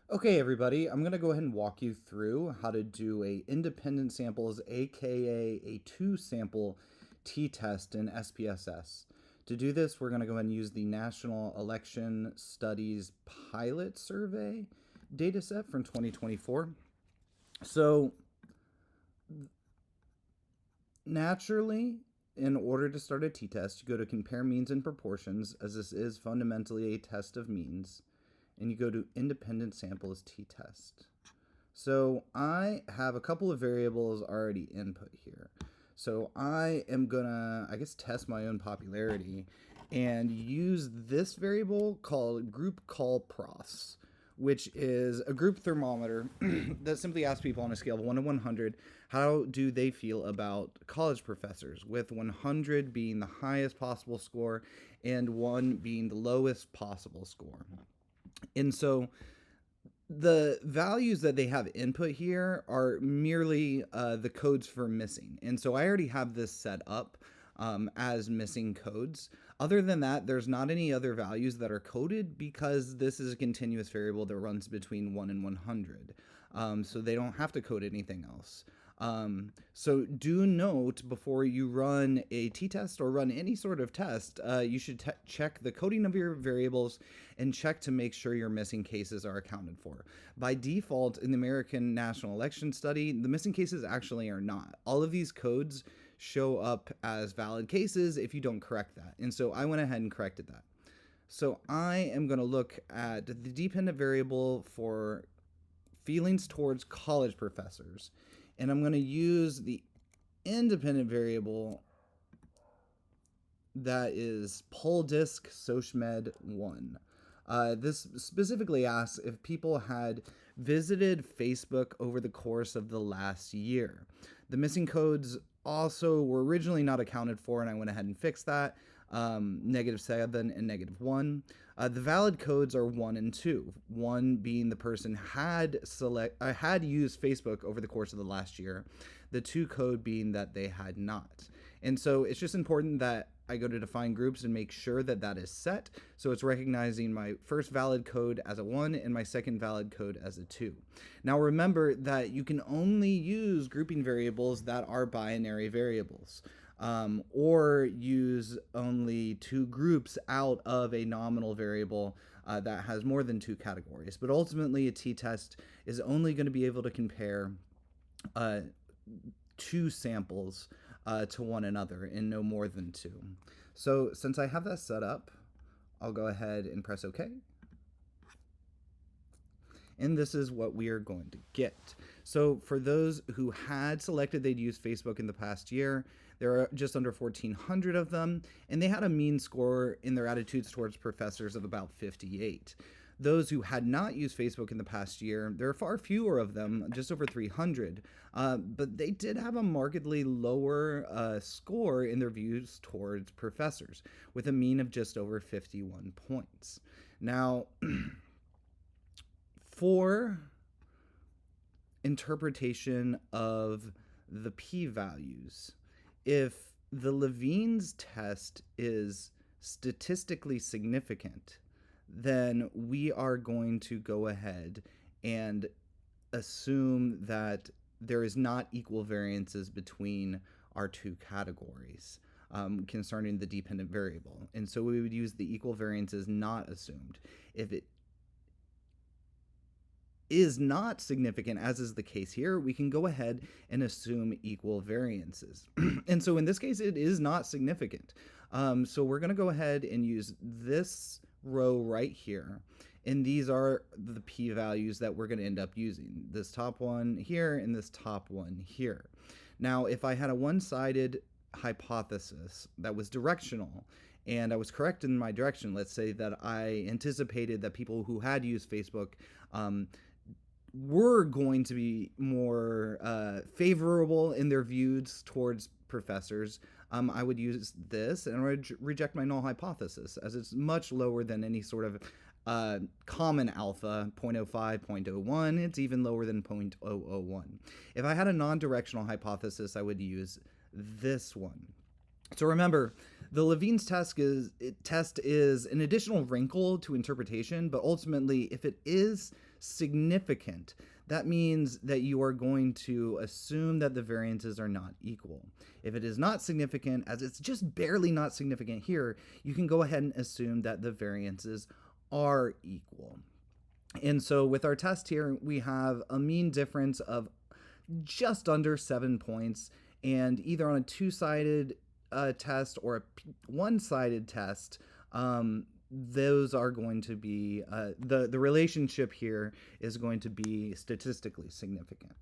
Okay, everybody, I'm going to go ahead and walk you through how to do a independent samples, aka a two sample t-test in SPSS. To do this, we're going to go ahead and use the National Election Studies Pilot Survey dataset from 2024. So, naturally, in order to start a t-test, you go to compare means and proportions, as this is fundamentally a test of means, and you go to independent samples t-test. So I have a couple of variables already input here. So I am gonna, I guess, test my own popularity and use this variable called group call profs, which is a group thermometer that simply asks people on a scale of 1 to 100 how do they feel about college professors, with 100 being the highest possible score and 1 being the lowest possible score. And so the values that they have input here are merely the codes for missing. And so I already have this set up as missing codes. Other than that, there's not any other values that are coded because this is a continuous variable that runs between 1 and 100. So they don't have to code anything else. So do note before you run a t-test or run any sort of test, you should check the coding of your variables and check to make sure your missing cases are accounted for. By default, in the American National Election Study, the missing cases actually are not. All of these codes show up as valid cases if you don't correct that. And so I went ahead and corrected that. So I am going to look at the dependent variable for feelings towards college professors. And I'm going to use the independent variable that is PolDisc SocMed 1. This specifically asks if people had visited Facebook over the course of the last year. The missing codes also were originally not accounted for, and I went ahead and fixed that. -7 and -1. The valid codes are 1 and 2. 1 being the person had used Facebook over the course of the last year. The 2 code being that they had not. And so it's just important that I go to define groups and make sure that that is set. So it's recognizing my first valid code as a 1 and my second valid code as a 2. Now remember that you can only use grouping variables that are binary variables. Or use only 2 groups out of a nominal variable that has more than 2 categories. But ultimately, a t-test is only going to be able to compare 2 samples to one another and no more than 2. So since I have that set up, I'll go ahead and press OK. And this is what we are going to get. So for those who had selected they'd used Facebook in the past year, there are just under 1,400 of them, and they had a mean score in their attitudes towards professors of about 58. Those who had not used Facebook in the past year, there are far fewer of them, just over 300, but they did have a markedly lower score in their views towards professors, with a mean of just over 51 points. Now, for interpretation of the p-values, if the Levene's test is statistically significant, then we are going to go ahead and assume that there is not equal variances between our 2 categories concerning the dependent variable. And so we would use the equal variances not assumed. If it is not significant, as is the case here, we can go ahead and assume equal variances. And so in this case, it is not significant. So we're going to go ahead and use this row right here. And these are the p-values that we're going to end up using. This top one here and this top one here. Now, if I had a one-sided hypothesis that was directional, and I was correct in my direction, let's say that I anticipated that people who had used Facebook were going to be more favorable in their views towards professors, I would use this and reject my null hypothesis, as it's much lower than any sort of common alpha, 0.05, 0.01. It's even lower than 0.001. If I had a non-directional hypothesis, I would use this one. So remember, the Levene's test is an additional wrinkle to interpretation, but ultimately, if it is significant, that means that you are going to assume that the variances are not equal. If it is not significant, as it's just barely not significant here, you can go ahead and assume that the variances are equal. And so with our test here, we have a mean difference of just under 7 points, and either on a two-sided test or a one-sided test, those are going to be, the relationship here is going to be statistically significant.